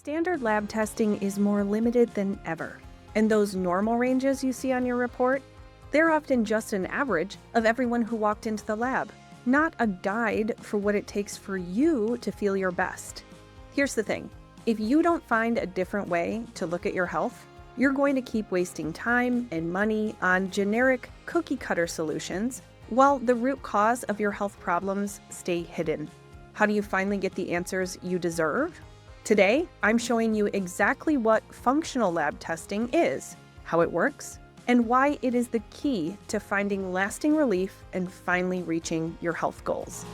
Standard lab testing is more limited than ever, and those normal ranges you see on your report, they're often just an average of everyone who walked into the lab, not a guide for what it takes for you to feel your best. Here's the thing, if you don't find a different way to look at your health, you're going to keep wasting time and money on generic cookie-cutter solutions while the root cause of your health problems stay hidden. How do you finally get the answers you deserve? Today, I'm showing you exactly what functional lab testing is, how it works, and why it is the key to finding lasting relief and finally reaching your health goals.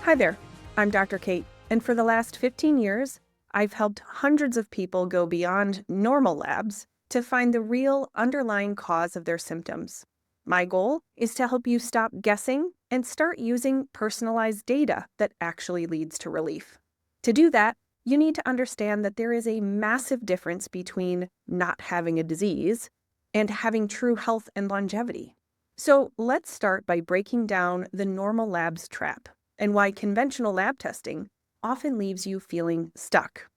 Hi there, I'm Dr. Kate, and for the last 15 years, I've helped hundreds of people go beyond normal labs to find the real underlying cause of their symptoms. My goal is to help you stop guessing and start using personalized data that actually leads to relief. To do that, you need to understand that there is a massive difference between not having a disease and having true health and longevity. So let's start by breaking down the normal labs trap and why conventional lab testing often leaves you feeling stuck.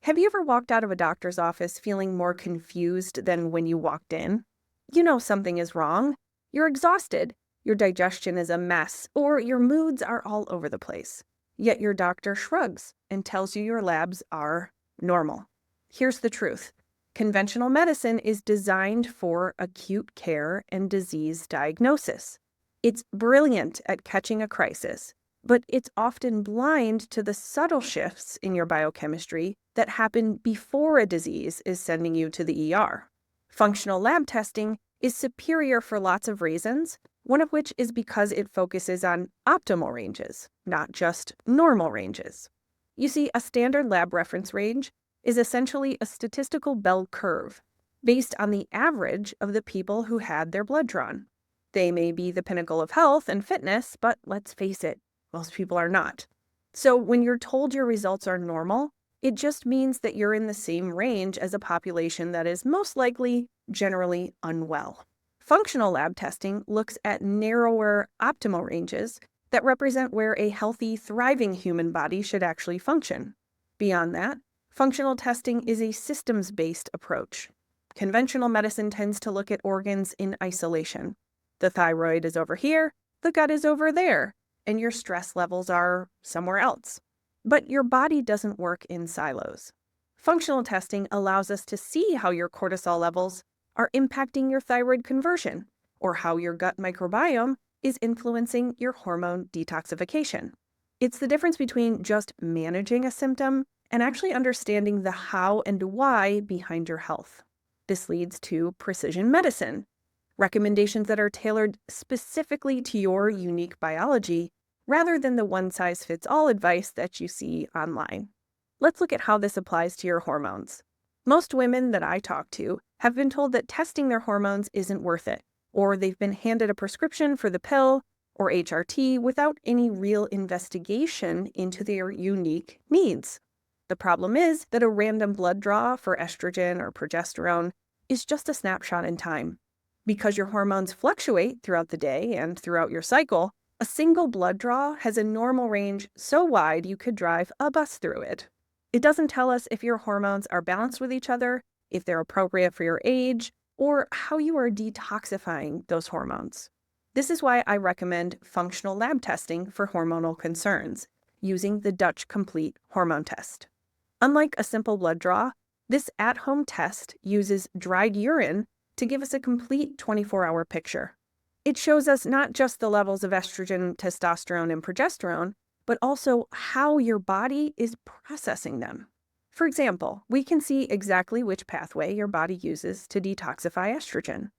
Have you ever walked out of a doctor's office feeling more confused than when you walked in? You know something is wrong. You're exhausted, your digestion is a mess, or your moods are all over the place. Yet your doctor shrugs and tells you your labs are normal. Here's the truth. Conventional medicine is designed for acute care and disease diagnosis. It's brilliant at catching a crisis, but it's often blind to the subtle shifts in your biochemistry that happen before a disease is sending you to the ER. Functional lab testing is superior for lots of reasons, one of which is because it focuses on optimal ranges, not just normal ranges. You see, a standard lab reference range is essentially a statistical bell curve based on the average of the people who had their blood drawn. They may be the pinnacle of health and fitness, but let's face it, most people are not. So when you're told your results are normal, it just means that you're in the same range as a population that is most likely generally unwell. Functional lab testing looks at narrower optimal ranges that represent where a healthy, thriving human body should actually function. Beyond that, functional testing is a systems-based approach. Conventional medicine tends to look at organs in isolation. The thyroid is over here, the gut is over there, and your stress levels are somewhere else. But your body doesn't work in silos. Functional testing allows us to see how your cortisol levels are impacting your thyroid conversion, or how your gut microbiome is influencing your hormone detoxification. It's the difference between just managing a symptom and actually understanding the how and why behind your health. This leads to precision medicine, recommendations that are tailored specifically to your unique biology rather than the one-size-fits-all advice that you see online. Let's look at how this applies to your hormones. Most women that I talk to have been told that testing their hormones isn't worth it, or they've been handed a prescription for the pill or HRT without any real investigation into their unique needs. The problem is that a random blood draw for estrogen or progesterone is just a snapshot in time. Because your hormones fluctuate throughout the day and throughout your cycle, a single blood draw has a normal range so wide you could drive a bus through it. It doesn't tell us if your hormones are balanced with each other, if they're appropriate for your age, or how you are detoxifying those hormones. This is why I recommend functional lab testing for hormonal concerns, using the Dutch Complete Hormone Test. Unlike a simple blood draw, this at-home test uses dried urine to give us a complete 24-hour picture. It shows us not just the levels of estrogen, testosterone, and progesterone, but also how your body is processing them. For example, we can see exactly which pathway your body uses to detoxify estrogen.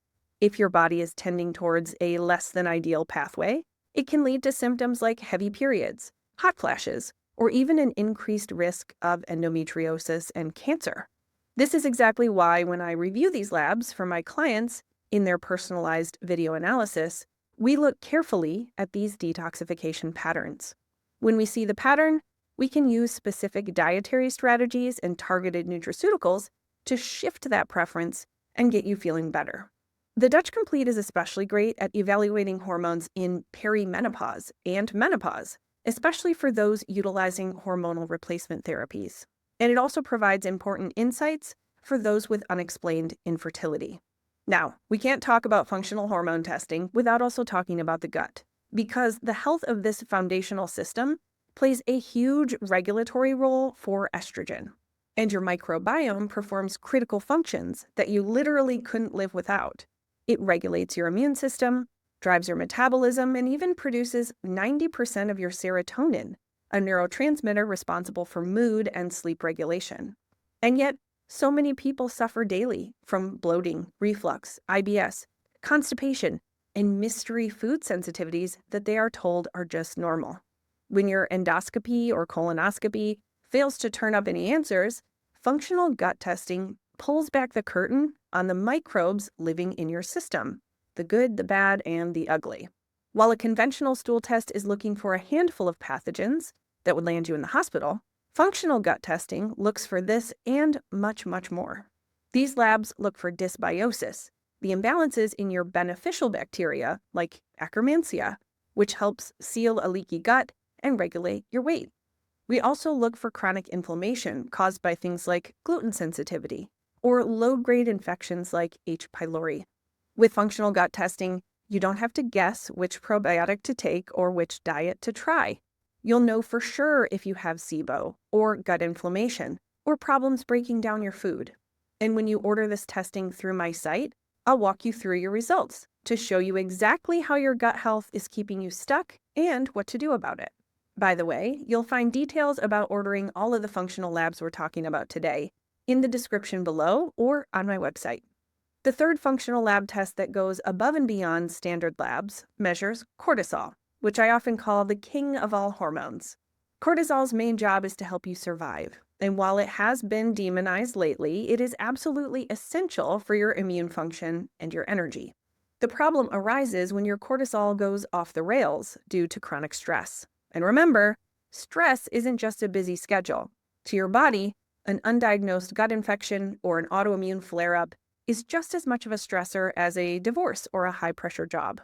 If your body is tending towards a less than ideal pathway, it can lead to symptoms like heavy periods, hot flashes, or even an increased risk of endometriosis and cancer. This is exactly why when I review these labs for my clients in their personalized video analysis, we look carefully at these detoxification patterns. When we see the pattern, we can use specific dietary strategies and targeted nutraceuticals to shift that preference and get you feeling better. The Dutch Complete is especially great at evaluating hormones in perimenopause and menopause, especially for those utilizing hormonal replacement therapies. And it also provides important insights for those with unexplained infertility. Now, we can't talk about functional hormone testing without also talking about the gut, because the health of this foundational system plays a huge regulatory role for estrogen. And your microbiome performs critical functions that you literally couldn't live without. It regulates your immune system, drives your metabolism, and even produces 90% of your serotonin, a neurotransmitter responsible for mood and sleep regulation. And yet, so many people suffer daily from bloating, reflux, IBS, constipation, and mystery food sensitivities that they are told are just normal. When your endoscopy or colonoscopy fails to turn up any answers, functional gut testing pulls back the curtain on the microbes living in your system, the good, the bad, and the ugly. While a conventional stool test is looking for a handful of pathogens that would land you in the hospital, functional gut testing looks for this and much, much more. These labs look for dysbiosis, the imbalances in your beneficial bacteria like Akkermansia, which helps seal a leaky gut and regulate your weight. We also look for chronic inflammation caused by things like gluten sensitivity or low-grade infections like H. pylori. With functional gut testing, you don't have to guess which probiotic to take or which diet to try. You'll know for sure if you have SIBO or gut inflammation or problems breaking down your food. And when you order this testing through my site, I'll walk you through your results to show you exactly how your gut health is keeping you stuck and what to do about it. By the way, you'll find details about ordering all of the functional labs we're talking about today in the description below or on my website. The third functional lab test that goes above and beyond standard labs measures cortisol, which I often call the king of all hormones. Cortisol's main job is to help you survive, and while it has been demonized lately, it is absolutely essential for your immune function and your energy. The problem arises when your cortisol goes off the rails due to chronic stress. And remember, stress isn't just a busy schedule. To your body, an undiagnosed gut infection or an autoimmune flare-up is just as much of a stressor as a divorce or a high-pressure job.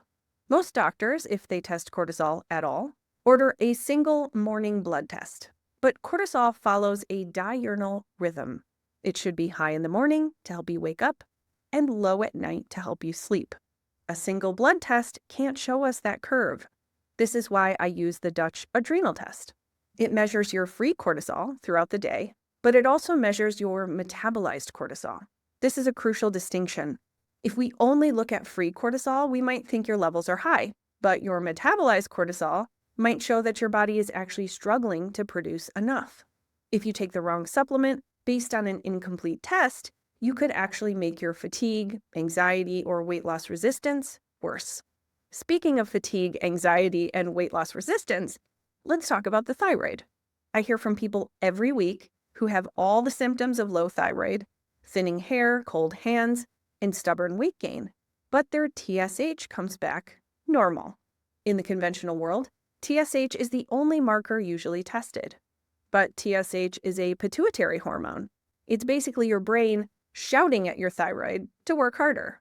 Most doctors, if they test cortisol at all, order a single morning blood test. But cortisol follows a diurnal rhythm. It should be high in the morning to help you wake up and low at night to help you sleep. A single blood test can't show us that curve. This is why I use the Dutch adrenal test. It measures your free cortisol throughout the day, but it also measures your metabolized cortisol. This is a crucial distinction. If we only look at free cortisol, we might think your levels are high, but your metabolized cortisol might show that your body is actually struggling to produce enough. If you take the wrong supplement based on an incomplete test, you could actually make your fatigue, anxiety, or weight loss resistance worse. Speaking of fatigue, anxiety, and weight loss resistance, let's talk about the thyroid. I hear from people every week who have all the symptoms of low thyroid, thinning hair, cold hands, and stubborn weight gain, but their TSH comes back normal. In the conventional world, TSH is the only marker usually tested. But TSH is a pituitary hormone. It's basically your brain shouting at your thyroid to work harder.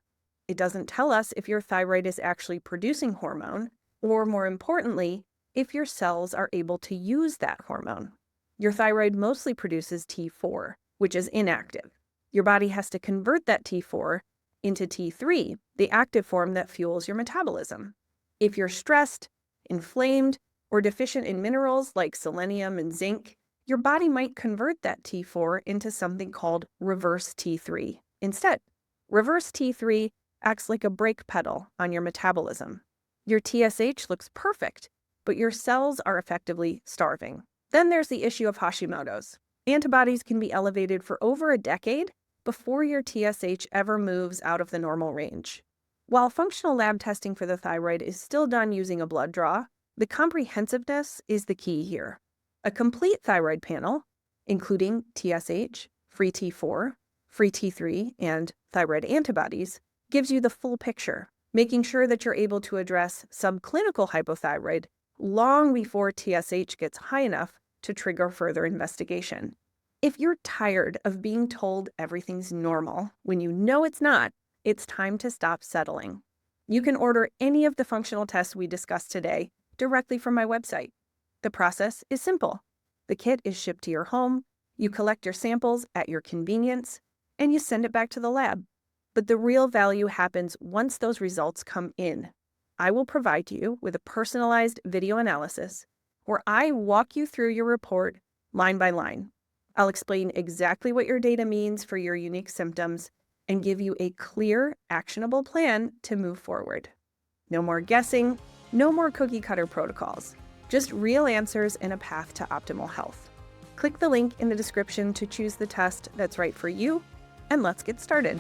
It doesn't tell us if your thyroid is actually producing hormone, or more importantly, if your cells are able to use that hormone. Your thyroid mostly produces T4, which is inactive. Your body has to convert that T4 into T3, the active form that fuels your metabolism. If you're stressed, inflamed, or deficient in minerals like selenium and zinc, your body might convert that T4 into something called reverse T3 instead. Reverse T3 acts like a brake pedal on your metabolism. Your TSH looks perfect, but your cells are effectively starving. Then there's the issue of Hashimoto's. Antibodies can be elevated for over a decade before your TSH ever moves out of the normal range. While functional lab testing for the thyroid is still done using a blood draw, the comprehensiveness is the key here. A complete thyroid panel, including TSH, free T4, free T3, and thyroid antibodies, gives you the full picture, making sure that you're able to address subclinical hypothyroid long before TSH gets high enough to trigger further investigation. If you're tired of being told everything's normal when you know it's not, it's time to stop settling. You can order any of the functional tests we discussed today directly from my website. The process is simple. The kit is shipped to your home, you collect your samples at your convenience, and you send it back to the lab. But the real value happens once those results come in. I will provide you with a personalized video analysis where I walk you through your report line by line. I'll explain exactly what your data means for your unique symptoms and give you a clear, actionable plan to move forward. No more guessing, no more cookie-cutter protocols, just real answers and a path to optimal health. Click the link in the description to choose the test that's right for you, and let's get started.